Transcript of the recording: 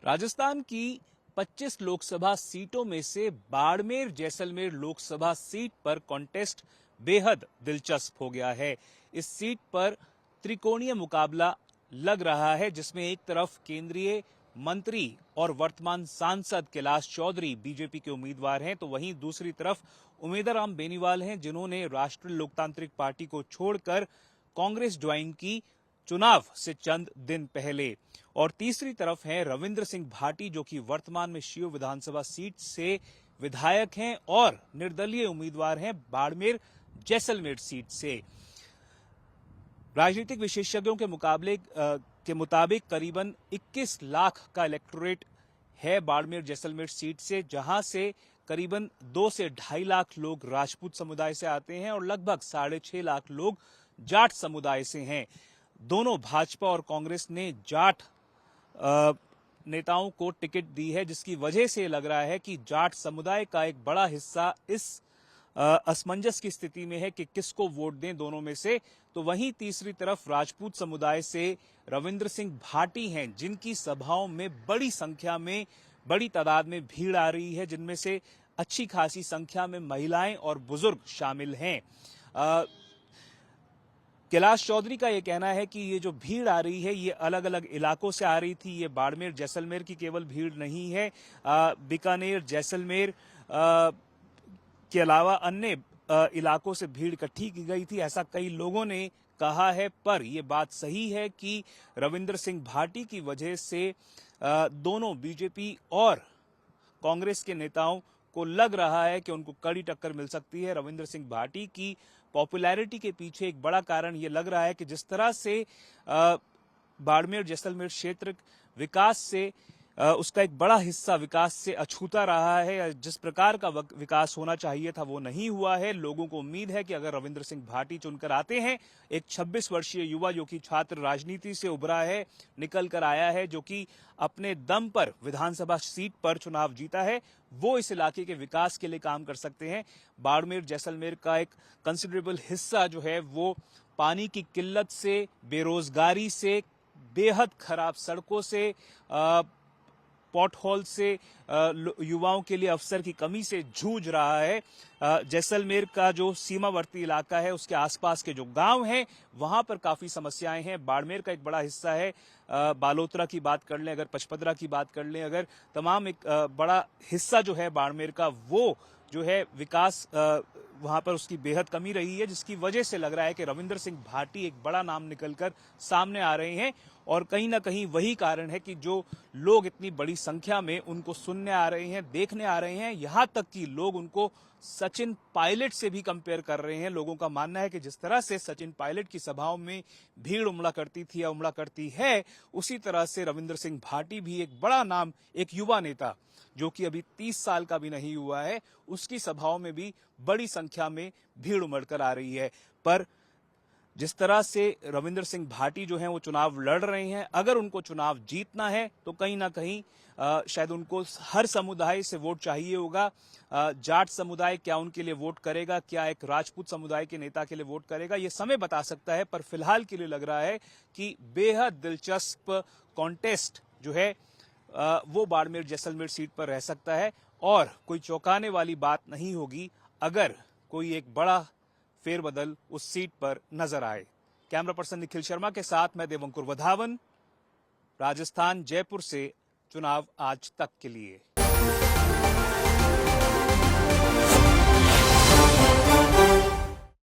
राजस्थान की 25 लोकसभा सीटों में से बाड़मेर जैसलमेर लोकसभा सीट पर कॉन्टेस्ट बेहद दिलचस्प हो गया है। इस सीट पर त्रिकोणीय मुकाबला लग रहा है, जिसमें एक तरफ केंद्रीय मंत्री और वर्तमान सांसद कैलाश चौधरी बीजेपी के उम्मीदवार हैं, तो वहीं दूसरी तरफ उमेदराम बेनीवाल हैं, जिन्होंने राष्ट्रीय लोकतांत्रिक पार्टी को छोड़कर कांग्रेस ज्वाइन की चुनाव से चंद दिन पहले। और तीसरी तरफ हैं रविंद्र सिंह भाटी, जो कि वर्तमान में शिव विधानसभा सीट से विधायक हैं और निर्दलीय उम्मीदवार हैं बाड़मेर जैसलमेर सीट से। राजनीतिक विशेषज्ञों के मुताबिक करीबन 21 लाख का इलेक्टोरेट है बाड़मेर जैसलमेर सीट से, जहां से करीबन 2 से 2.5 लाख लोग राजपूत समुदाय से आते हैं और लगभग 6.5 लाख लोग जाट समुदाय से हैं। दोनों भाजपा और कांग्रेस ने जाट नेताओं को टिकट दी है, जिसकी वजह से लग रहा है कि जाट समुदाय का एक बड़ा हिस्सा इस असमंजस की स्थिति में है कि किसको वोट दें दोनों में से। तो वहीं तीसरी तरफ राजपूत समुदाय से रविंद्र सिंह भाटी हैं, जिनकी सभाओं में बड़ी संख्या में बड़ी तादाद में भीड़ आ रही है, जिनमें से अच्छी खासी संख्या में महिलाएं और बुजुर्ग शामिल हैं। कैलाश चौधरी का यह कहना है कि ये जो भीड़ आ रही है ये अलग अलग इलाकों से आ रही थी, ये बाड़मेर जैसलमेर की केवल भीड़ नहीं है, बीकानेर जैसलमेर के अलावा अन्य इलाकों से भीड़ इकट्ठी की गई थी, ऐसा कई लोगों ने कहा है। पर यह बात सही है कि रविंद्र सिंह भाटी की वजह से दोनों बीजेपी और कांग्रेस के नेताओं को लग रहा है कि उनको कड़ी टक्कर मिल सकती है। रविंद्र सिंह भाटी की पॉपुलैरिटी के पीछे एक बड़ा कारण ये लग रहा है कि जिस तरह से बाड़मेर जैसलमेर क्षेत्र विकास से उसका एक बड़ा हिस्सा विकास से अछूता रहा है, जिस प्रकार का विकास होना चाहिए था वो नहीं हुआ है। लोगों को उम्मीद है कि अगर रविंद्र सिंह भाटी चुनकर आते हैं, एक 26 वर्षीय युवा जो कि छात्र राजनीति से उभरा है, निकल कर आया है, जो कि अपने दम पर विधानसभा सीट पर चुनाव जीता है, वो इस इलाके के विकास के लिए काम कर सकते हैं। बाड़मेर जैसलमेर का एक कंसिडरेबल हिस्सा जो है वो पानी की किल्लत से, बेरोजगारी से, बेहद खराब सड़कों से, पॉट होल से, युवाओं के लिए अवसर की कमी से जूझ रहा है। जैसलमेर का जो सीमावर्ती इलाका है, उसके आसपास के जो गांव हैं, वहां पर काफी समस्याएं हैं। बाड़मेर का एक बड़ा हिस्सा है, बालोतरा की बात कर लें, अगर पचपदरा की बात कर लें, अगर तमाम एक बड़ा हिस्सा जो है बाड़मेर का, वो जो है विकास वहां पर उसकी बेहद कमी रही है, जिसकी वजह से लग रहा है कि रविंद्र सिंह भाटी एक बड़ा नाम निकलकर सामने आ रहे हैं। और कहीं ना कहीं वही कारण है कि जो लोग इतनी बड़ी संख्या में उनको सुनने आ रहे हैं, देखने आ रहे हैं, यहां तक कि लोग उनको सचिन पायलट से भी कंपेयर कर रहे हैं। लोगों का मानना है कि जिस तरह से सचिन पायलट की सभाओं में भीड़ उमड़ा करती थी या उमड़ा करती है, उसी तरह से रविंद्र सिंह भाटी भी एक बड़ा नाम, एक युवा नेता जो कि अभी 30 साल का भी नहीं हुआ है, उसकी सभाओं में भी बड़ी संख्या में भीड़ उमड़कर आ रही है। पर जिस तरह से रविंद्र सिंह भाटी जो हैं वो चुनाव लड़ रहे हैं, अगर उनको चुनाव जीतना है तो कहीं ना कहीं शायद उनको हर समुदाय से वोट चाहिए होगा। जाट समुदाय क्या उनके लिए वोट करेगा, क्या एक राजपूत समुदाय के नेता के लिए वोट करेगा, ये समय बता सकता है। पर फिलहाल के लिए लग रहा है कि बेहद दिलचस्प कॉन्टेस्ट जो है वो बाड़मेर जैसलमेर सीट पर रह सकता है और कोई चौंकाने वाली बात नहीं होगी अगर कोई एक बड़ा फेरबदल उस सीट पर नजर आए। कैमरा पर्सन निखिल शर्मा के साथ मैं देवंकुर वधावन, राजस्थान जयपुर से चुनाव आज तक के लिए।